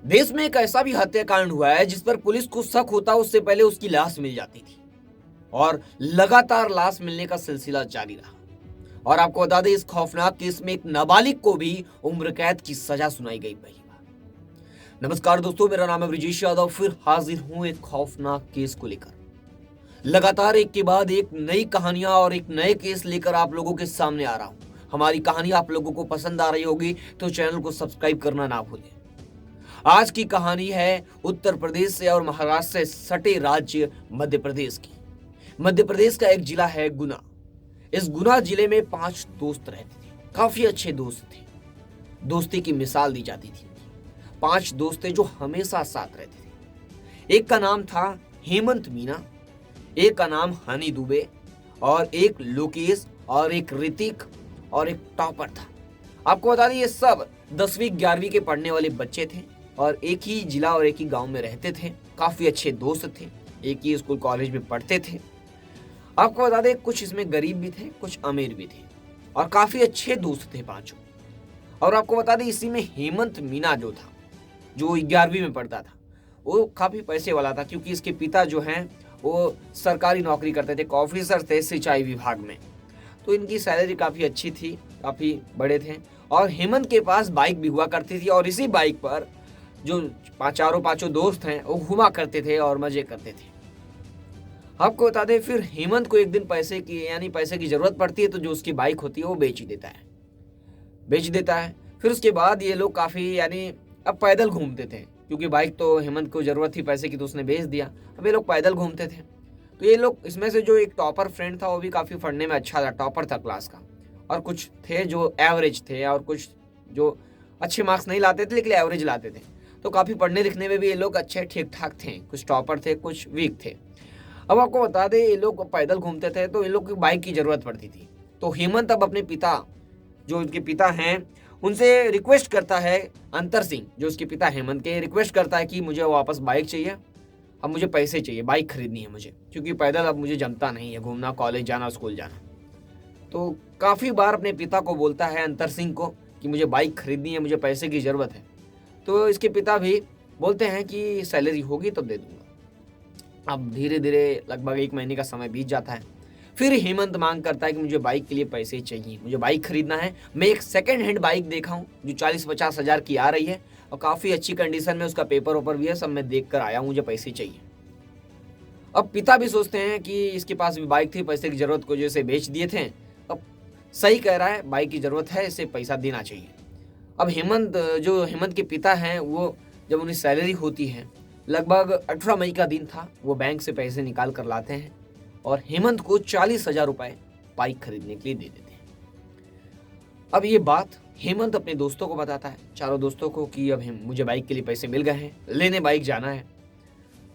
देश में एक ऐसा भी हत्याकांड हुआ है जिस पर पुलिस को शक होता उससे पहले उसकी लाश मिल जाती थी और लगातार लाश मिलने का सिलसिला जारी रहा। और आपको बता दें, इस खौफनाक केस में एक नाबालिग को भी उम्र कैद की सजा सुनाई गई। पहली बार नमस्कार दोस्तों, मेरा नाम है ब्रिजेश यादव, फिर हाजिर हूं एक खौफनाक केस को लेकर। लगातार एक के बाद एक नई कहानियां और एक नए केस लेकर आप लोगों के सामने आ रहा हूं। हमारी कहानी आप लोगों को पसंद आ रही होगी तो चैनल को सब्सक्राइब करना ना भूलें। आज की कहानी है उत्तर प्रदेश से और महाराष्ट्र से सटे राज्य मध्य प्रदेश की। मध्य प्रदेश का एक जिला है गुना। इस गुना जिले में 5 दोस्त रहते थे, काफी अच्छे दोस्त थे। दोस्ती की मिसाल दी जाती थी। 5 दोस्त थे जो हमेशा साथ रहते थे। एक का नाम था हेमंत मीना, एक का नाम हनी दुबे, और एक लोकेश, और एक ऋतिक, और एक टॉपर था। आपको बता दें, ये सब 10वीं 11वीं के पढ़ने वाले बच्चे थे और एक ही जिला और एक ही गांव में रहते थे। काफी अच्छे दोस्त थे, एक ही स्कूल कॉलेज में पढ़ते थे। आपको बता दें, कुछ इसमें गरीब भी थे, कुछ अमीर भी थे, और काफी अच्छे दोस्त थे पांचों। और आपको बता दें, इसी में हेमंत मीना जो था, जो 11वीं में पढ़ता था, वो काफी पैसे वाला था, क्योंकि इसके पिता जो हैं वो सरकारी नौकरी करते थे, ऑफिसर थे सिंचाई विभाग में। तो इनकी सैलरी काफी अच्छी थी, काफी बड़े थे। और हेमंत के पास बाइक भी हुआ करती थी, और इसी बाइक पर जो चारों पांचों दोस्त हैं वो घुमा करते थे और मजे करते थे। आपको बता दें, फिर हेमंत को एक दिन पैसे की जरूरत पड़ती है, तो जो उसकी बाइक होती है वो बेच देता है। फिर उसके बाद ये लोग काफी अब पैदल घूमते थे, क्योंकि बाइक तो हेमंत को जरूरत थी पैसे की, तो उसने बेच दिया। अब ये लोग पैदल घूमते थे। तो ये लोग, इसमें से जो एक टॉपर फ्रेंड था वो भी काफी पढ़ने में अच्छा था, टॉपर था क्लास का। और कुछ थे जो एवरेज थे, और कुछ जो अच्छे मार्क्स नहीं लाते थे लेकिन एवरेज लाते थे। तो काफी पढ़ने लिखने में भी ये लोग अच्छे ठीक ठाक थे। कुछ टॉपर थे, कुछ वीक थे। अब आपको बता दें, ये लोग पैदल घूमते थे तो इन लोग को बाइक की जरूरत पड़ती थी। तो हेमंत अब अपने पिता, जो उनके पिता हैं, उनसे रिक्वेस्ट करता है। अंतर सिंह, जो उसके पिता हेमंत के, रिक्वेस्ट करता है कि मुझे वापस बाइक चाहिए, अब मुझे पैसे चाहिए, बाइक खरीदनी है मुझे, क्योंकि पैदल अब मुझे जमता नहीं है घूमना, कॉलेज जाना, स्कूल जाना। तो काफ़ी बार अपने पिता को बोलता है अंतर सिंह को कि मुझे बाइक खरीदनी है, मुझे पैसे की ज़रूरत है। तो इसके पिता भी बोलते हैं कि सैलरी होगी तो दे दूंगा। अब धीरे धीरे लगभग 1 महीने का समय बीत जाता है। फिर हेमंत मांग करता है कि मुझे बाइक के लिए पैसे चाहिए, मुझे बाइक खरीदना है। मैं एक सेकेंड हैंड बाइक देखा हूँ जो 40-50 हज़ार की आ रही है, और काफ़ी अच्छी कंडीशन में, उसका पेपर ओपर भी है, सब मैं देख कर आया हूँ, मुझे पैसे चाहिए। अब पिता भी सोचते हैं कि इसके पास भी बाइक थी, पैसे की ज़रूरत को जैसे बेच दिए थे, अब सही कह रहा है, बाइक की ज़रूरत है, इसे पैसा देना चाहिए। अब हेमंत के पिता हैं, वो जब उन्हें सैलरी होती है, लगभग 18 मई का दिन था, वो बैंक से पैसे निकाल कर लाते हैं और हेमंत को 40,000 रुपए बाइक खरीदने के लिए दे देते हैं। अब ये बात हेमंत अपने दोस्तों को बताता है, चारों दोस्तों को, कि अब मुझे बाइक के लिए पैसे मिल गए हैं, लेने बाइक जाना है।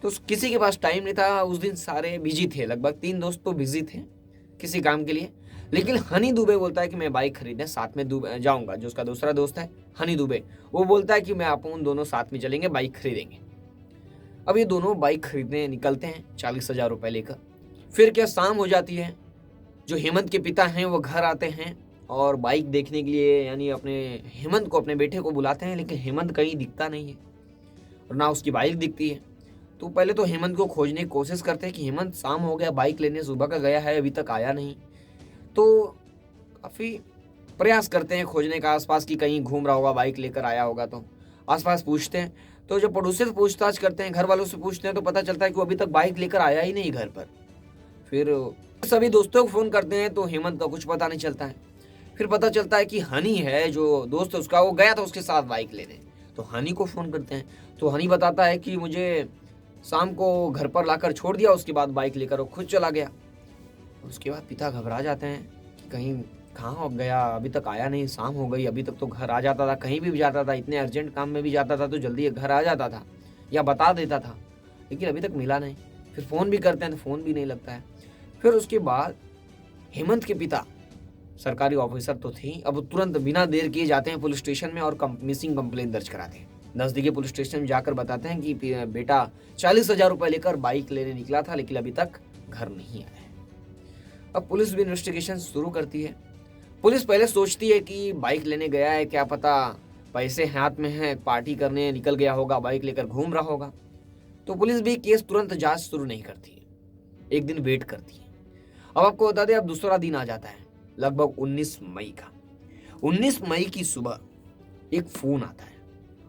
तो किसी के पास टाइम नहीं था, उस दिन सारे बिजी थे, लगभग 3 दोस्त तो बिजी थे किसी काम के लिए। लेकिन हनी दुबे बोलता है कि मैं बाइक खरीदने साथ में जाऊंगा। जो उसका दूसरा दोस्त है हनी दुबे, वो बोलता है कि मैं अपन दोनों साथ में चलेंगे, बाइक खरीदेंगे। अब ये दोनों बाइक खरीदने निकलते हैं 40,000 रुपए लेकर। फिर क्या, शाम हो जाती है। जो हेमंत के पिता हैं वो घर आते हैं और बाइक देखने के लिए, अपने हेमंत को, अपने बेटे को बुलाते हैं, लेकिन हेमंत कहीं दिखता नहीं है और ना उसकी बाइक दिखती है। तो पहले तो हेमंत को खोजने की कोशिश करते हैं कि हेमंत, शाम हो गया, बाइक लेने सुबह का गया है, अभी तक आया नहीं। तो काफ़ी प्रयास करते हैं खोजने का आसपास, की कहीं घूम रहा होगा, बाइक लेकर आया होगा। तो आसपास पूछते हैं, तो जब पड़ोसी से पूछताछ करते हैं, घर वालों से पूछते हैं, तो पता चलता है कि वो अभी तक बाइक लेकर आया ही नहीं घर पर। फिर सभी दोस्तों को फ़ोन करते हैं, तो हेमंत का कुछ पता नहीं चलता है। फिर पता चलता है कि हनी है, जो दोस्त है उसका, वो गया था उसके साथ बाइक लेने। तो हनी को फ़ोन करते हैं, तो हनी बताता है कि मुझे शाम को घर पर लाकर छोड़ दिया, उसके बाद बाइक लेकर वो खुद चला गया। उसके बाद पिता घबरा जाते हैं कि कहीं कहाँ गया, अभी तक आया नहीं, शाम हो गई, अभी तक तो घर आ जाता था, कहीं भी जाता था, इतने अर्जेंट काम में भी जाता था तो जल्दी घर आ जाता था या बता देता था, लेकिन अभी तक मिला नहीं। फिर फ़ोन भी करते हैं तो फ़ोन भी नहीं लगता है। फिर उसके बाद हेमंत के पिता सरकारी ऑफिसर तो थे, अब तुरंत बिना देर किए जाते हैं पुलिस स्टेशन में और मिसिंग कंप्लेंट दर्ज कराते हैं। नज़दीकी पुलिस स्टेशन में जाकर बताते हैं कि बेटा 40,000 रुपये लेकर बाइक लेने निकला था, लेकिन अभी तक घर नहीं आया है। अब पुलिस भी इन्वेस्टिगेशन शुरू करती है। पुलिस पहले सोचती है कि बाइक लेने गया है, क्या पता पैसे हाथ में हैं, पार्टी करने निकल गया होगा, बाइक लेकर घूम रहा होगा। तो पुलिस भी केस तुरंत जांच शुरू नहीं करती है, एक दिन वेट करती है। अब आपको बता दें, अब दूसरा दिन आ जाता है, लगभग 19 मई का। 19 मई की सुबह एक फोन आता है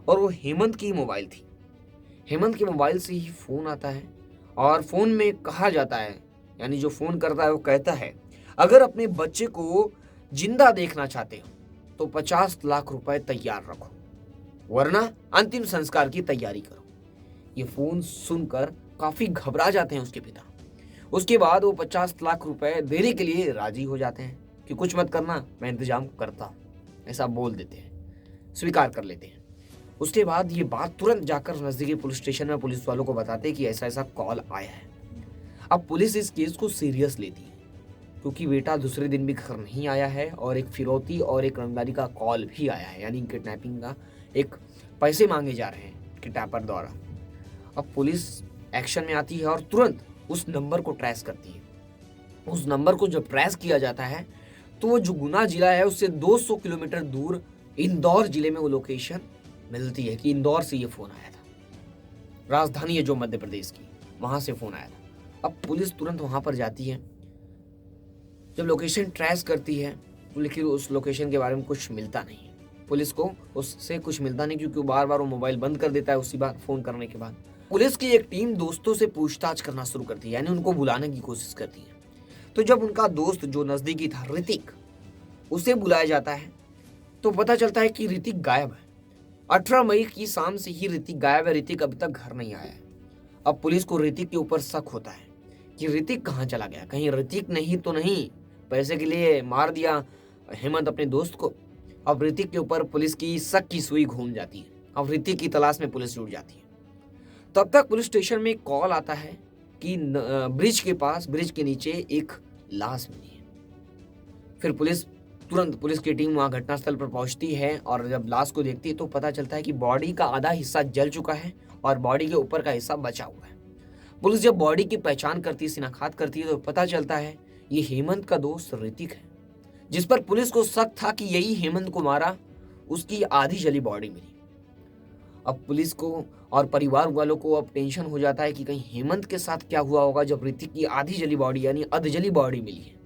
और वो हेमंत की मोबाइल थी। हेमंत के मोबाइल से ही फोन आता है और फोन में कहा जाता है, यानी जो फोन करता है वो कहता है, अगर अपने बच्चे को जिंदा देखना चाहते हो तो 50 लाख रुपए तैयार रखो, वरना अंतिम संस्कार की तैयारी करो। ये फोन सुनकर काफी घबरा जाते हैं उसके पिता। उसके बाद वो 50 लाख रुपए देने के लिए राजी हो जाते हैं कि कुछ मत करना, मैं इंतजाम करता हूं, ऐसा बोल देते हैं, स्वीकार कर लेते हैं। उसके बाद ये बात तुरंत जाकर नजदीकी पुलिस स्टेशन में पुलिस वालों को बताते हैं कि ऐसा ऐसा कॉल आया है। अब पुलिस इस केस को सीरियस लेती है, क्योंकि बेटा दूसरे दिन भी घर नहीं आया है और एक फिरौती और एक रंगदारी का कॉल भी आया है, यानी किडनैपिंग का, एक पैसे मांगे जा रहे हैं किडनैपर द्वारा। अब पुलिस एक्शन में आती है और तुरंत उस नंबर को ट्रेस करती है। उस नंबर को जब ट्रेस किया जाता है तो वो जो गुना जिला है उससे 200 किलोमीटर दूर इंदौर जिले में वो लोकेशन मिलती है कि इंदौर से ये फोन आया था, राजधानी है जो मध्य प्रदेश की, वहां से फोन आया था। अब पुलिस तुरंत वहां पर जाती है। जब लोकेशन ट्रेस करती है तो लेकिन उस लोकेशन के बारे में कुछ मिलता नहीं है, पुलिस को उससे कुछ मिलता नहीं, क्योंकि बार बार वो मोबाइल बंद कर देता है उसी बार फोन करने के बाद। पुलिस की एक टीम दोस्तों से पूछताछ करना शुरू करती है, यानी उनको बुलाने की कोशिश करती है। तो जब उनका दोस्त जो नजदीकी था ऋतिक, उसे बुलाया जाता है तो पता चलता है कि ऋतिक गायब है। 18 मई की शाम से ही ऋतिक गायब है, ऋतिक अभी तक घर नहीं आया है। अब पुलिस को ऋतिक के ऊपर शक होता है कि ऋतिक कहाँ चला गया, कहीं ऋतिक नहीं तो नहीं पैसे के लिए मार दिया हेमंत अपने दोस्त को। अब ऋतिक के ऊपर पुलिस की शक की सुई घूम जाती है। अब ऋतिक की तलाश में पुलिस जुट जाती है। तब तक पुलिस स्टेशन में एक कॉल आता है कि ब्रिज के पास, ब्रिज के नीचे एक लाश मिली है। फिर तुरंत पुलिस की टीम वहां घटनास्थल पर पहुंचती है और जब लाश को देखती है तो पता चलता है कि बॉडी का आधा हिस्सा जल चुका है और बॉडी के ऊपर का हिस्सा बचा हुआ है। पुलिस जब बॉडी की पहचान करती है, शिनाख्त करती है, तो पता चलता है ये हेमंत का दोस्त ऋतिक है, जिस पर पुलिस को शक था कि यही हेमंत को मारा, उसकी आधी जली बॉडी मिली। अब पुलिस को और परिवार वालों को अब टेंशन हो जाता है कि कहीं हेमंत के साथ क्या हुआ होगा जब ऋतिक की आधी जली बॉडी यानी अधजली बॉडी मिली है।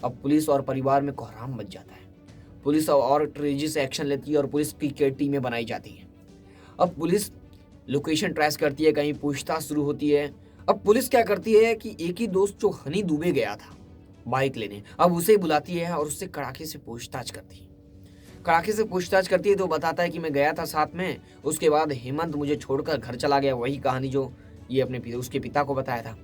अब पुलिस और परिवार में कोहराम मच जाता है। पुलिस और तेजी से एक्शन लेती है और पुलिस की टीमें बनाई जाती है। अब पुलिस लोकेशन ट्रेस करती है, कहीं पूछताछ शुरू होती है। अब पुलिस क्या करती है कि एक ही दोस्त जो हनी दुबे गया था बाइक लेने, अब उसे बुलाती है और उससे कड़ाके से पूछताछ करती है। कड़ाके से पूछताछ करती है तो बताता है कि मैं गया था साथ में, उसके बाद हेमंत मुझे छोड़कर घर चला गया। वही कहानी जो ये अपने उसके पिता को बताया था।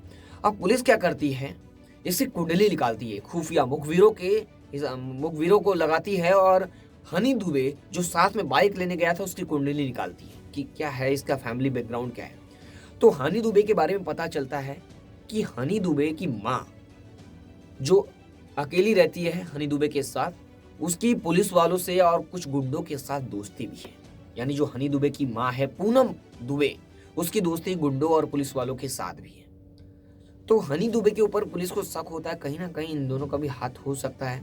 अब पुलिस क्या करती है, इससे कुंडली निकालती है, खुफिया मुखबिरों को लगाती है और हनी दुबे जो साथ में बाइक लेने गया था उसकी कुंडली निकालती है कि क्या है, इसका फैमिली बैकग्राउंड क्या है। तो हनी दुबे के बारे में पता चलता है कि हनी दुबे की माँ जो अकेली रहती है हनी दुबे के साथ, उसकी पुलिस वालों से और कुछ गुंडों के साथ दोस्ती भी है। यानी जो हनी दुबे की माँ है पूनम दुबे, उसकी दोस्ती गुंडों और पुलिस वालों के साथ भी है। तो हनी दुबे के ऊपर पुलिस को शक होता है, कहीं ना कहीं इन दोनों का भी हाथ हो सकता है,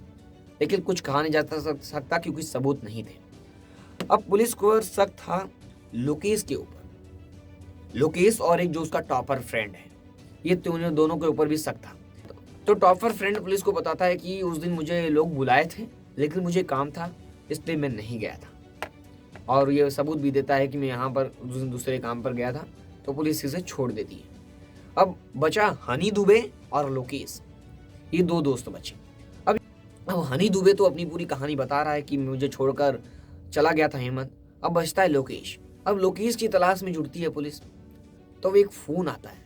लेकिन कुछ कहा नहीं जा सकता क्योंकि सबूत नहीं थे। अब पुलिस को शक था लोकेश के ऊपर, लोकेश और एक जो उसका टॉपर फ्रेंड है, ये दोनों के ऊपर भी शक था। तो टॉपर फ्रेंड पुलिस को बताता है कि उस दिन मुझे लोग बुलाए थे लेकिन मुझे काम था इसलिए मैं नहीं गया था, और ये सबूत भी देता है कि मैं यहाँ पर दूसरे काम पर गया था। तो पुलिस इसे छोड़ देती है। अब बचा हनी दुबे और लोकेश, ये दो दोस्त बचे। अब हनी दुबे तो अपनी पूरी कहानी बता रहा है कि मुझे छोड़कर चला गया था हेमंत। अब बचता है लोकेश। अब लोकेश की तलाश में जुड़ती है पुलिस। तो एक फोन आता है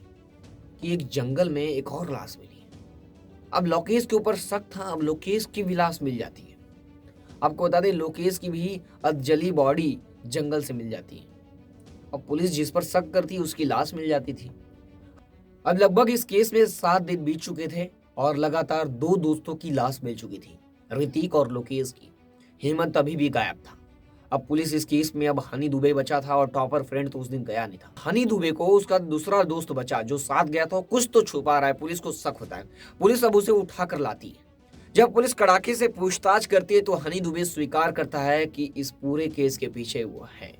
कि एक जंगल में एक और लाश मिली है। अब लोकेश के ऊपर शक था, अब लोकेश की भी लाश मिल जाती है। आपको बता दें लोकेश की भी अधजली बॉडी जंगल से मिल जाती है। अब पुलिस जिस पर शक करती उसकी लाश मिल जाती थी। अब लगभग इस केस में 7 दिन बीत चुके थे और लगातार 2 दोस्तों की लाश मिल चुकी थी, ऋतिक और लोकेश की। हेमंत अभी भी गायब था। अब पुलिस इस केस में अब हनी दुबे बचा था और टॉपर फ्रेंड तो उस दिन गया नहीं था। हनी दुबे को उसका दूसरा दोस्त बचा जो साथ गया था, कुछ तो छुपा रहा है, पुलिस को शक होता है। पुलिस अब उसे उठा कर लाती है। जब पुलिस कड़ाके से पूछताछ करती है तो हनी दुबे स्वीकार करता है कि इस पूरे केस के पीछे वो है।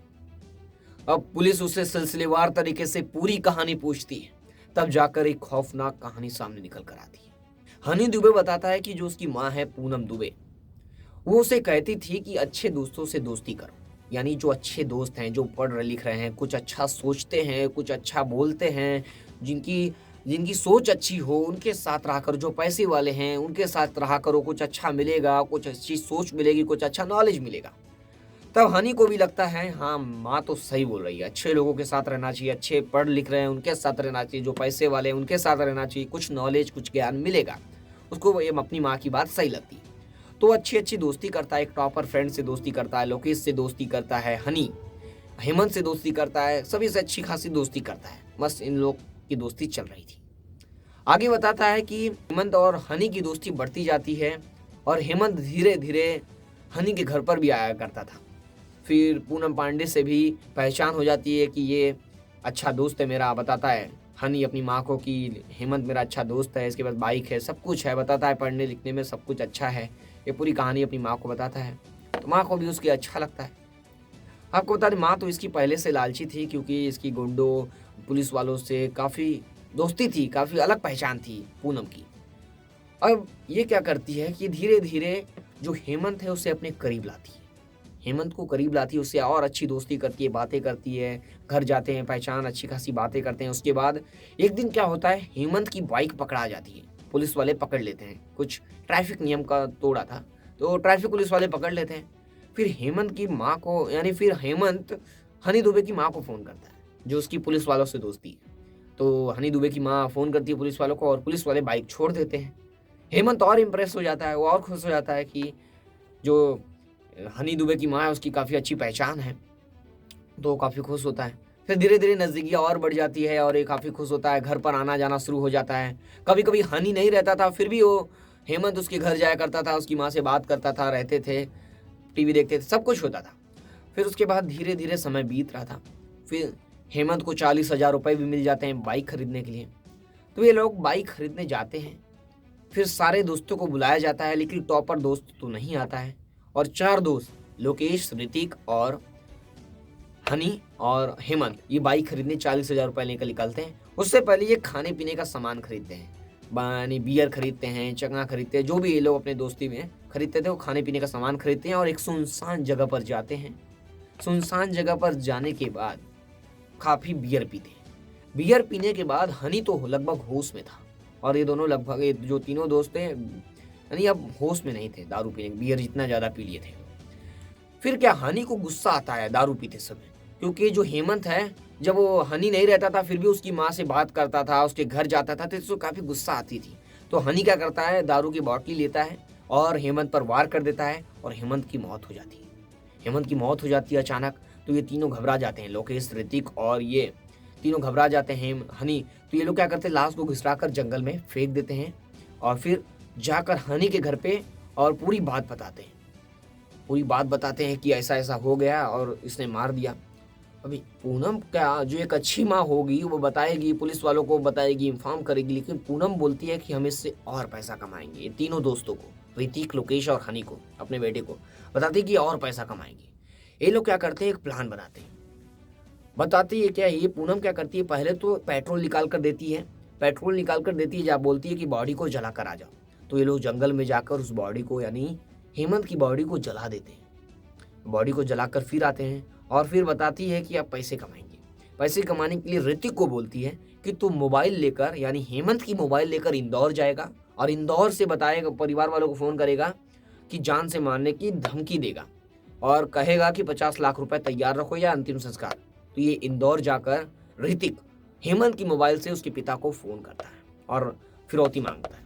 अब पुलिस उसे सिलसिलेवार तरीके से पूरी कहानी पूछती है, तब जाकर एक खौफनाक कहानी सामने निकल कर आती है। हनी दुबे बताता है कि जो उसकी माँ है पूनम दुबे, वो उसे कहती थी कि अच्छे दोस्तों से दोस्ती करो, यानी जो अच्छे दोस्त हैं, जो पढ़ रहे लिख रहे हैं, कुछ अच्छा सोचते हैं, कुछ अच्छा बोलते हैं, जिनकी जिनकी सोच अच्छी हो, उनके साथ रहा करो। जो पैसे वाले हैं उनके साथ रहा करो, कुछ अच्छा मिलेगा, कुछ अच्छी सोच मिलेगी, कुछ अच्छा नॉलेज मिलेगा। तब हनी को भी लगता है हाँ माँ तो सही बोल रही है, अच्छे लोगों के साथ रहना चाहिए, अच्छे पढ़ लिख रहे हैं उनके साथ रहना चाहिए, जो पैसे वाले हैं उनके साथ रहना चाहिए, कुछ नॉलेज कुछ ज्ञान मिलेगा। उसको ये अपनी माँ की बात सही लगती है, तो अच्छी अच्छी दोस्ती करता है। एक टॉपर फ्रेंड से दोस्ती करता है, लोकेश से दोस्ती करता है, हनी हेमंत से दोस्ती करता है, सभी से अच्छी खासी दोस्ती करता है। बस इन लोग की दोस्ती चल रही थी। आगे बताता है कि हेमंत और हनी की दोस्ती बढ़ती जाती है और हेमंत धीरे धीरे हनी के घर पर भी आया करता था। फिर पूनम पांडे से भी पहचान हो जाती है कि ये अच्छा दोस्त है मेरा। बताता है हनी अपनी माँ को कि हेमंत मेरा अच्छा दोस्त है, इसके पास बाइक है, सब कुछ है। बताता है पढ़ने लिखने में सब कुछ अच्छा है। ये पूरी कहानी अपनी माँ को बताता है, तो माँ को भी उसकी अच्छा लगता है। आपको बता दें माँ तो इसकी पहले से लालची थी, क्योंकि इसकी गुंडों पुलिस वालों से काफ़ी दोस्ती थी, काफ़ी अलग पहचान थी पूनम की। अब ये क्या करती है कि धीरे धीरे जो हेमंत है उसे अपने करीब लाती है, हेमंत को करीब लाती है, उससे और अच्छी दोस्ती करती है, बातें करती है, घर जाते हैं, पहचान अच्छी खासी बातें करते हैं। उसके बाद एक दिन क्या होता है, हेमंत की बाइक पकड़ा जाती है, पुलिस वाले पकड़ लेते हैं। कुछ ट्रैफिक नियम का तोड़ा था, तो ट्रैफिक पुलिस वाले पकड़ लेते हैं। फिर हेमंत की माँ को, यानी फिर हेमंत हनी दुबे की माँ को फ़ोन करता है, जो उसकी पुलिस वालों से दोस्ती है। तो हनी दुबे की माँ फ़ोन करती है पुलिस वालों को और पुलिस वाले बाइक छोड़ देते हैं। हेमंत और इम्प्रेस हो जाता है, वो और खुश हो जाता है कि जो हनी दुबे की माँ है उसकी काफ़ी अच्छी पहचान है, तो काफ़ी खुश होता है। फिर धीरे धीरे नज़दीकियाँ और बढ़ जाती है और ये काफ़ी खुश होता है, घर पर आना जाना शुरू हो जाता है। कभी कभी हनी नहीं रहता था, फिर भी वो हेमंत उसके घर जाया करता था, उसकी माँ से बात करता था, रहते थे, टीवी देखते थे, सब कुछ होता था। फिर उसके बाद धीरे धीरे समय बीत रहा था। फिर हेमंत को 40,000 रुपये भी मिल जाते हैं बाइक खरीदने के लिए। तो ये लोग बाइक खरीदने जाते हैं। फिर सारे दोस्तों को बुलाया जाता है, लेकिन टॉपर दोस्त तो नहीं आता है और 4 दोस्त लोकेश, ऋतिक और हनी और हेमंत ये बाइक खरीदने 40,000 रुपये लेकर निकलते हैं। उससे पहले ये खाने पीने का सामान खरीदते हैं, यानी बियर खरीदते हैं, चंगा खरीदते हैं, जो भी ये लोग अपने दोस्ती में खरीदते थे वो खाने पीने का सामान खरीदते हैं और एक सुनसान जगह पर जाते हैं। सुनसान जगह पर जाने के बाद काफ़ी बियर पीते हैं। बियर पीने के बाद हनी तो लगभग होश में था और ये दोनों लगभग, ये जो तीनों दोस्त थे यानी अब होश में नहीं थे, दारू पीने, बियर जितना ज़्यादा पी लिए थे। फिर क्या हनी को गुस्सा आता है दारू पीते समय, क्योंकि जो हेमंत है जब वो हनी नहीं रहता था फिर भी उसकी माँ से बात करता था, उसके घर जाता था, तो इसको काफ़ी गुस्सा आती थी। तो हनी क्या करता है, दारू की बॉटली लेता है और हेमंत पर वार कर देता है और हेमंत की मौत हो जाती है। हेमंत की मौत हो जाती है अचानक। तो ये तीनों घबरा जाते हैं, लोकेश, ऋतिक और ये तीनों घबरा जाते हैं, हनी। तो ये लोग क्या करते हैं, लाश को घुसराकर जंगल में फेंक देते हैं और फिर जाकर हनी के घर पे और पूरी बात बताते हैं। पूरी बात बताते हैं कि ऐसा ऐसा हो गया और इसने मार दिया। अभी पूनम क्या, जो एक अच्छी माँ होगी वो बताएगी, पुलिस वालों को बताएगी, इन्फॉर्म करेगी, लेकिन पूनम बोलती है कि हम इससे और पैसा कमाएंगे। ये तीनों दोस्तों को, ऋतिक, लोकेश और हनी को, अपने बेटे को बताती है कि और पैसा कमाएंगे। ये लोग क्या करते हैं, एक प्लान बनाते हैं। बताती है क्या, ये पूनम क्या करती है, पहले तो पेट्रोल निकाल कर देती है, पेट्रोल निकाल कर देती है, जहाँ बोलती है कि बॉडी को जला कर आ जाओ। तो ये लोग जंगल में जाकर उस बॉडी को, यानी हेमंत की बॉडी को जला देते हैं। बॉडी को जलाकर फिर आते हैं और फिर बताती है कि आप पैसे कमाएंगे। पैसे कमाने के लिए ऋतिक को बोलती है कि तू मोबाइल लेकर, यानी हेमंत की मोबाइल लेकर इंदौर जाएगा और इंदौर से बताएगा, परिवार वालों को फ़ोन करेगा कि जान से मारने की धमकी देगा और कहेगा कि 50 लाख रुपए तैयार रखो या अंतिम संस्कार। तो ये इंदौर जाकर ऋतिक हेमंत की मोबाइल से उसके पिता को फ़ोन करता है और फिरौती मांगता है।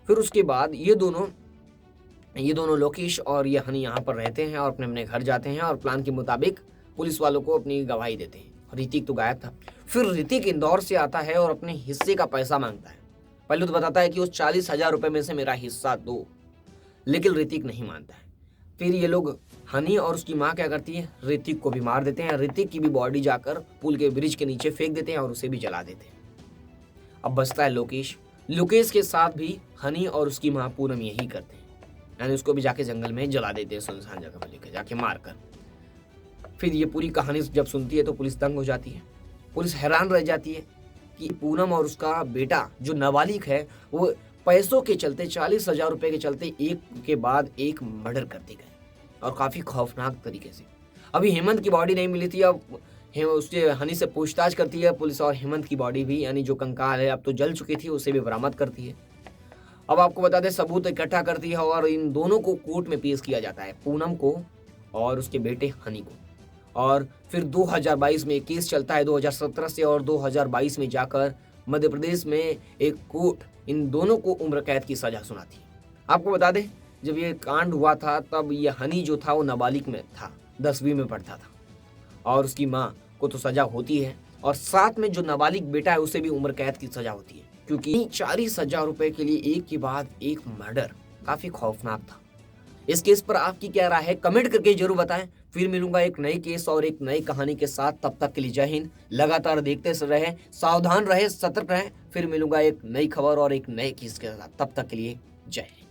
फिर उसके बाद ये दोनों लोकेश और ये हनी यहाँ पर रहते हैं और अपने अपने घर जाते हैं और प्लान के मुताबिक पुलिस वालों को अपनी गवाही देते हैं। ऋतिक तो गायब था। फिर ऋतिक इंदौर से आता है और अपने हिस्से का पैसा मांगता है। पहले तो बताता है कि उस 40,000 रुपये में से मेरा हिस्सा दो, लेकिन ऋतिक नहीं मानता है। फिर ये लोग, हनी और उसकी माँ क्या करती है, ऋतिक को भी मार देते हैं। ऋतिक की भी बॉडी जाकर पुल के ब्रिज के नीचे फेंक देते हैं और उसे भी जला देते हैं। अब बचता है लोकेश। लोकेश के साथ भी हनी और उसकी माँ पूनम यही करते हैं। यानी उसको भी जाके जंगल में जला देते हैं, सुनसान जगह पर लेकर जाके मारकर। फिर ये पूरी कहानी जब सुनती है तो पुलिस दंग हो जाती है। पुलिस हैरान रह जाती है कि पूनम और उसका बेटा जो नाबालिग है वो पैसों के चलते 40,000 रुपए के चलते एक के बाद एक मर्डर करते गए और काफी खौफनाक तरीके से। अभी हेमंत की बॉडी नहीं मिली थी, अब उससे हनी से पूछताछ करती है पुलिस और हेमंत की बॉडी भी, यानी जो कंकाल है अब तो जल चुकी थी, उसे भी बरामद करती है। अब आपको बता दें सबूत इकट्ठा करती है और इन दोनों को कोर्ट में पेश किया जाता है, पूनम को और उसके बेटे हनी को। और फिर 2022 में केस चलता है 2017 से, और 2022 में जाकर मध्य प्रदेश में एक कोर्ट इन दोनों को उम्र कैद की सजा सुनाती है। आपको बता दें जब ये कांड हुआ था तब ये हनी जो था वो नाबालिग में था, 10वीं में पढ़ता था, और उसकी माँ को तो सजा होती है और साथ में जो नाबालिग बेटा है उसे भी उम्र कैद की सजा होती है, क्योंकि 40,000 रुपए के लिए एक के बाद एक मर्डर काफी खौफनाक था। इस केस पर आपकी क्या राय है कमेंट करके जरूर बताएं। फिर मिलूंगा एक नए केस और एक नई कहानी के साथ, तब तक के लिए जय हिंद। लगातार देखते रहे, सावधान रहे, सतर्क रहे। फिर मिलूंगा एक नई खबर और एक नए केस के साथ, तब तक के लिए जय हिंद।